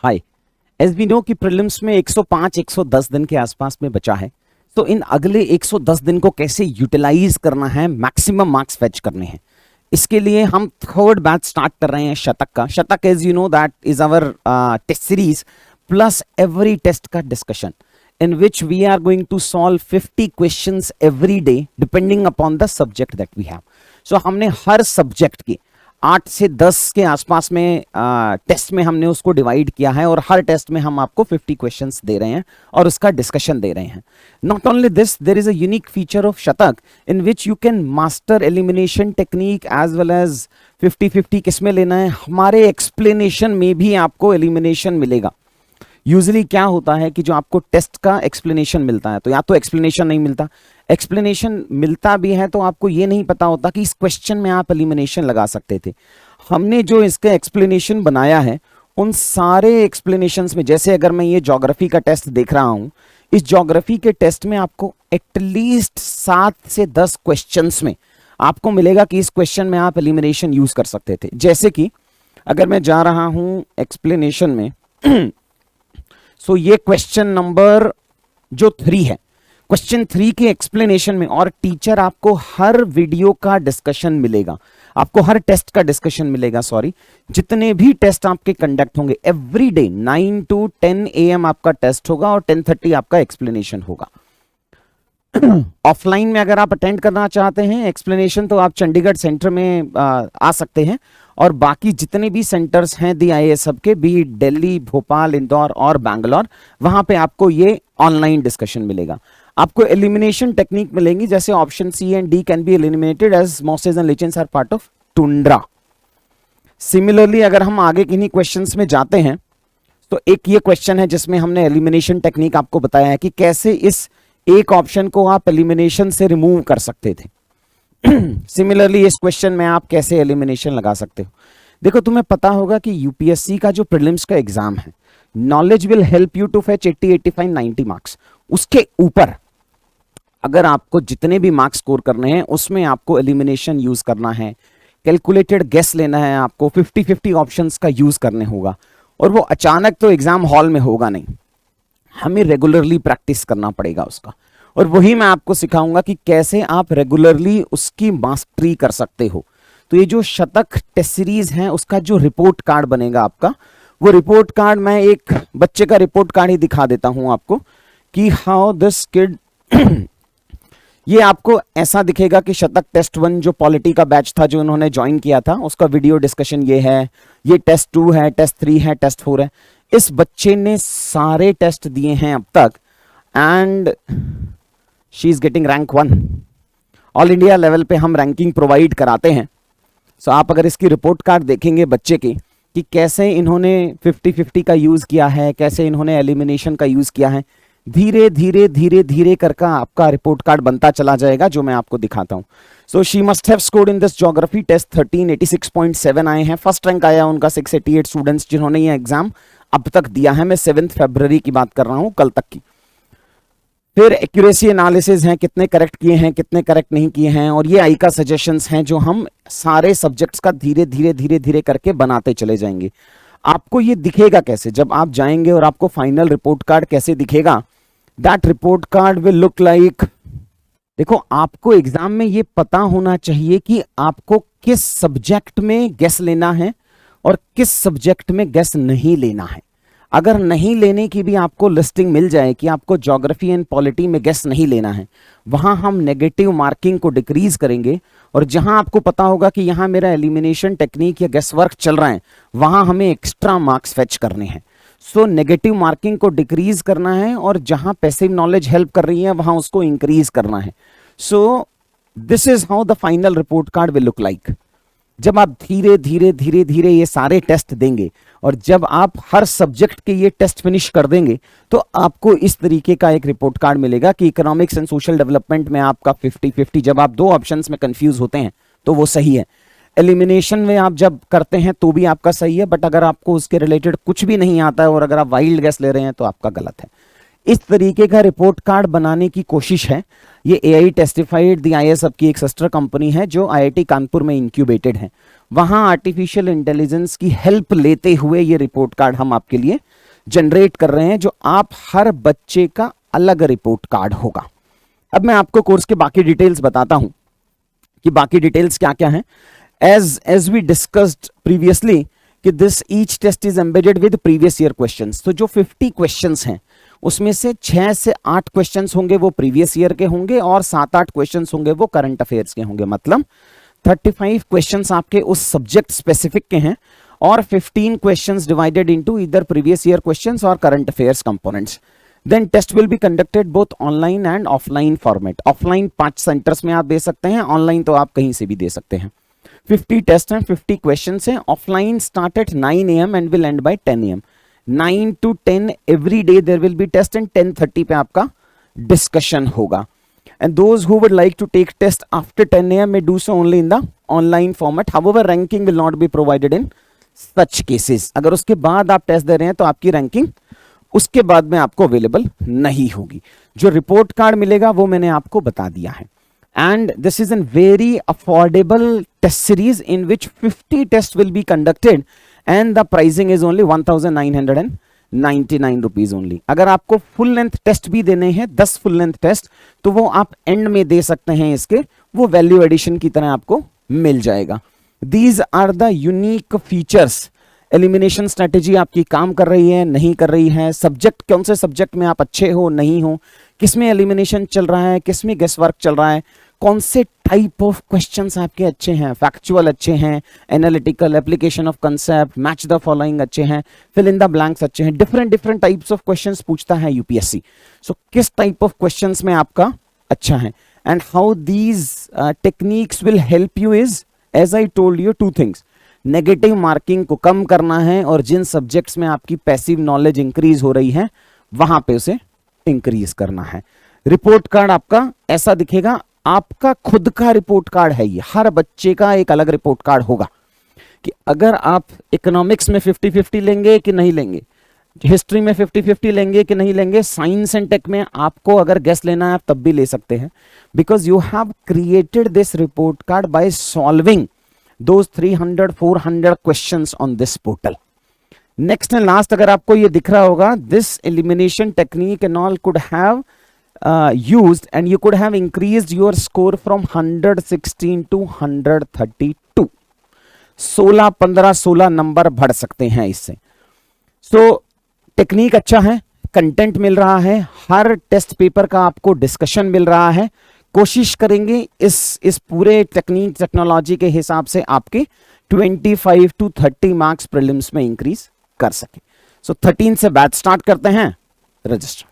Hi. S we know कि prelims में 105-110 दिन के आसपास में बचा है, तो इन अगले 110 दिन को कैसे यूटिलाइज करना है, मैक्सिमम मार्क्स फेच करने हैं। इसके लिए हम थर्ड बैच स्टार्ट कर रहे हैं शतक का। Shatak as you know that is our test series plus every test का discussion in which we are going to solve 50 questions every day depending upon the subject that we have. So हमने हर subject की 8 से 10 के आसपास में test में हमने उसको डिवाइड किया है और हर टेस्ट में हम आपको 50 क्वेश्चंस दे रहे हैं और उसका डिस्कशन दे रहे हैं। Not only this, there is a unique feature of Shatak in which you can master elimination technique as well as 50-50 किसमें लेना है। हमारे एक्सप्लेनेशन में भी आपको एलिमिनेशन मिलेगा। यूजुअली क्या होता है कि जो आपको टेस्ट का एक्सप्लेनेशन मिलता है, तो या तो एक्सप्लेनेशन नहीं मिलता, एक्सप्लेनेशन मिलता भी है तो आपको ये नहीं पता होता कि इस क्वेश्चन में आप एलिमिनेशन लगा सकते थे। हमने जो इसका एक्सप्लेनेशन बनाया है उन सारे एक्सप्लेनेशंस में, जैसे अगर मैं ये ज्योग्राफी का टेस्ट देख रहा हूं, इस ज्योग्राफी के टेस्ट में आपको एटलीस्ट 7 से 10 क्वेश्चंस में आपको मिलेगा कि इस क्वेश्चन में आप एलिमिनेशन यूज कर सकते थे। जैसे कि अगर मैं जा रहा हूं एक्सप्लेनेशन में सो ये क्वेश्चन नंबर जो 3 है, क्वेश्चन 3 के एक्सप्लेनेशन में, और टीचर आपको हर वीडियो का डिस्कशन मिलेगा, आपको हर टेस्ट का डिस्कशन मिलेगा, सॉरी, जितने भी टेस्ट आपके कंडक्ट होंगे एवरी डे 9 to 10 AM आपका टेस्ट होगा और 10:30 आपका एक्सप्लेनेशन होगा। ऑफलाइन में अगर आप अटेंड करना चाहते हैं एक्सप्लेनेशन तो आप चंडीगढ़ सेंटर में आ सकते हैं, और बाकी जितने भी सेंटर्स हैं DIS सबके, भी दिल्ली, भोपाल, इंदौर और बैंगलोर, वहां पे आपको ये ऑनलाइन डिस्कशन मिलेगा। आपको एलिमिनेशन टेक्निक मिलेंगी, जैसे option C and D can be eliminated as mosses and lichens are part of tundra. Similarly अगर हम आगे किन्हीं क्वेश्चंस में जाते हैं तो एक ये क्वेश्चन है जिसमें हमने एलिमिनेशन टेक्निक आपको बताया है कि कैसे इस एक ऑप्शन को आप एलिमिनेशन से रिमूव कर सकते थे। सिमिलरली इस क्वेश्चन में आप कैसे एलिमिनेशन लगा सकते हो। देखो, तुम्हें पता होगा कि यूपीएससी का जो प्रीलिम्स का एग्जाम है, knowledge will help you to fetch 80, 85, 90 marks. उसके ऊपर अगर आपको जितने भी मार्क्स स्कोर करने हैं उसमें आपको एलिमिनेशन यूज करना है, कैलकुलेटेड गेस लेना है, आपको 50-50 ऑप्शंस का यूज करने होगा, और वो अचानक तो एग्जाम हॉल में होगा नहीं, हमें रेगुलरली प्रैक्टिस करना पड़ेगा उसका। और वही मैं आपको सिखाऊंगा कि कैसे आप रेगुलरली उसकी मास्टरी कर सकते हो। तो ये जो शतक टेस्ट सीरीज है उसका जो रिपोर्ट कार्ड बनेगा आपका, वो रिपोर्ट कार्ड मैं एक बच्चे का रिपोर्ट कार्ड ही दिखा देता हूं आपको कि हाउ दिस किड ये आपको ऐसा दिखेगा कि शतक टेस्ट 1 जो पॉलिटी का बैच था जो इन्होंने ज्वाइन किया था उसका वीडियो डिस्कशन ये है, ये टेस्ट 2 है, टेस्ट 3 है, टेस्ट 4 है। इस बच्चे ने सारे टेस्ट दिए हैं अब तक and she is getting rank 1। All India level पे हम रैंकिंग प्रोवाइड कराते हैं। सो आप अगर इसकी रिपोर्ट कार्ड देखेंगे बच्चे की कि कैसे इन्होंने 50-50 का यूज किया है, कैसे इन्होंने एलिमिनेशन का यूज किया है, धीरे धीरे धीरे धीरे करके आपका रिपोर्ट कार्ड बनता चला जाएगा जो मैं आपको दिखाता हूं। So she must have scored in this geography test 1386.7 आए हैं। फर्स्ट रैंक आया उनका 688 स्टूडेंट्स जिन्होंने ये एग्जाम अब तक दिया है। मैं 7 फरवरी की बात कर रहा हूं, कल तक की। फिर एक्यूरेसी एनालिसिस हैं, कितने करेक्ट किए हैं, कितने करेक्ट नहीं किए हैं, और ये आईका सजेशंस हैं जो हम सारे सब्जेक्ट्स का धीरे धीरे धीरे धीरे करके बनाते चले जाएंगे। आपको ये दिखेगा कैसे जब आप जाएंगे और आपको फाइनल रिपोर्ट कार्ड कैसे दिखेगा, that report card will look like, देखो आपको एग्जाम में ये पता होना चाहिए कि आपको किस सब्जेक्ट में गेस लेना है और किस सब्जेक्ट में गेस नहीं लेना है। अगर नहीं लेने की भी आपको लिस्टिंग मिल जाए कि आपको ज्योग्राफी एंड पॉलिटी में गेस नहीं लेना है, वहां हम नेगेटिव मार्किंग को डिक्रीज करेंगे, और जहां आपको पता होगा कि यहां मेरा एलिमिनेशन टेक्निक या गेस वर्क चल रहा है, वहां हमें एक्स्ट्रा मार्क्स फेच करने हैं। सो नेगेटिव मार्किंग को डिक्रीज करना है, और जहां पैसिव नॉलेज हेल्प कर रही है वहां उसको इंक्रीज करना है। So this is how the final report card will look like. जब आप धीरे धीरे धीरे धीरे ये सारे टेस्ट देंगे और जब आप हर सब्जेक्ट के ये टेस्ट फिनिश कर देंगे तो आपको इस तरीके का एक रिपोर्ट कार्ड मिलेगा कि इकोनॉमिक्स एंड सोशल डेवलपमेंट में आपका 50-50, जब आप 2 ऑप्शंस में कंफ्यूज होते हैं तो वो सही है। एलिमिनेशन में आप जब करते हैं तो भी आपका सही है, बट अगर आपको उसके रिलेटेड कुछ भी नहीं आता है और अगर आप वाइल्ड गेस ले रहे हैं तो आपका गलत है। इस तरीके का रिपोर्ट कार्ड बनाने की कोशिश है। ये AI टेस्टिफाइड DIS सबकी एक सिस्टर कंपनी है जो IIT कानपुर में इंक्यूबेटेड है, वहां आर्टिफिशियल इंटेलिजेंस की हेल्प लेते हुए ये रिपोर्ट कार्ड हम आपके लिए जनरेट कर रहे हैं, जो आप हर बच्चे का अलग रिपोर्ट कार्ड होगा। अब मैं आपको कोर्स के बाकी डिटेल्स बताता हूं कि बाकी डिटेल्स क्या क्या हैं। एज वी डिस्कस्ड प्रीवियसली कि this each test is embedded with previous year questions. तो जो 50 क्वेश्चंस हैं उसमें से 6 से 8 क्वेश्चंस होंगे वो प्रीवियस ईयर के होंगे और 7-8 क्वेश्चंस होंगे वो करंट अफेयर्स के होंगे। मतलब 35 क्वेश्चंस आपके उस सब्जेक्ट स्पेसिफिक के हैं और 15 questions divided into either previous year questions और current affairs components. Then test will be conducted both online and offline format. Offline 5 centres में आप दे सकते हैं, ऑनलाइन तो आप कहीं से भी दे सकते हैं। 50 टेस्ट हैं, 50 क्वेश्चंस हैं। Offline start at 9 AM and will end by 10 AM। 9 to 10 every day there will be test and 10:30 पे आपका डिस्कशन होगा। And those who would like to take test after 10 AM may do so only in the online format. However, ranking will not be provided in such cases. अगर उसके बाद आप test दे रहे हैं तो आपकी रैंकिंग उसके बाद में आपको अवेलेबल नहीं होगी। जो रिपोर्ट कार्ड मिलेगा वो मैंने आपको बता दिया है। And this is a very affordable test series in which 50 tests will be conducted and the pricing is only 1999 rupees only। अगर आपको फुल लेंथ टेस्ट भी देने हैं, 10 फुल लेंथ टेस्ट, तो वो आप एंड में दे सकते हैं इसके, वो वैल्यू एडिशन की तरह आपको मिल जाएगा। These are the unique features। Elimination strategy आपकी काम कर रही है नहीं कर रही है, सब्जेक्ट कौन से सब्जेक्ट में आप अच्छे हो नहीं हो, किसमें एलिमिनेशन चल रहा है, किसमें गेस वर्क चल रहा है, कौन से टाइप ऑफ क्वेश्चंस आपके अच्छे हैं, फैक्चुअल अच्छे हैं, analytical, application of concept, match the following अच्छे हैं, फिल इन द ब्लैंक्स अच्छे हैं। डिफरेंट टाइप्स ऑफ क्वेश्चंस पूछता है यूपीएससी। सो किस टाइप ऑफ क्वेश्चंस में आपका अच्छा है and how these techniques will help you is, as I told you, 2 things. Negative marking को कम करना है और जिन सब्जेक्ट्स में आपकी पैसिव नॉलेज इंक्रीज हो रही है वहां पे उसे इंक्रीज करना है। रिपोर्ट कार्ड आपका ऐसा दिखेगा, आपका खुद का रिपोर्ट कार्ड है ये, हर बच्चे का एक अलग रिपोर्ट कार्ड होगा कि अगर आप इकोनॉमिक्स में 50-50 लेंगे कि नहीं लेंगे, हिस्ट्री में 50-50 लेंगे कि नहीं लेंगे, साइंस एंड टेक में आपको अगर गेस लेना है आप तब भी ले सकते हैं, because you have created this report card by solving those 300-400 questions on this portal। Next and last, अगर आपको ये दिख रहा होगा, this elimination technique and all could have used and you could have increased your score from 116 to 132। 16 number बढ़ सकते हैं इससे। सो टेक्निक अच्छा है, कंटेंट मिल रहा है, हर टेस्ट पेपर का आपको डिस्कशन मिल रहा है। कोशिश करेंगे इस पूरे टेक्नोलॉजी के हिसाब से आपके 25 to 30 मार्क्स प्रीलिम्स में इंक्रीज कर सके। सो 13 से बैच स्टार्ट करते हैं, रजिस्टर।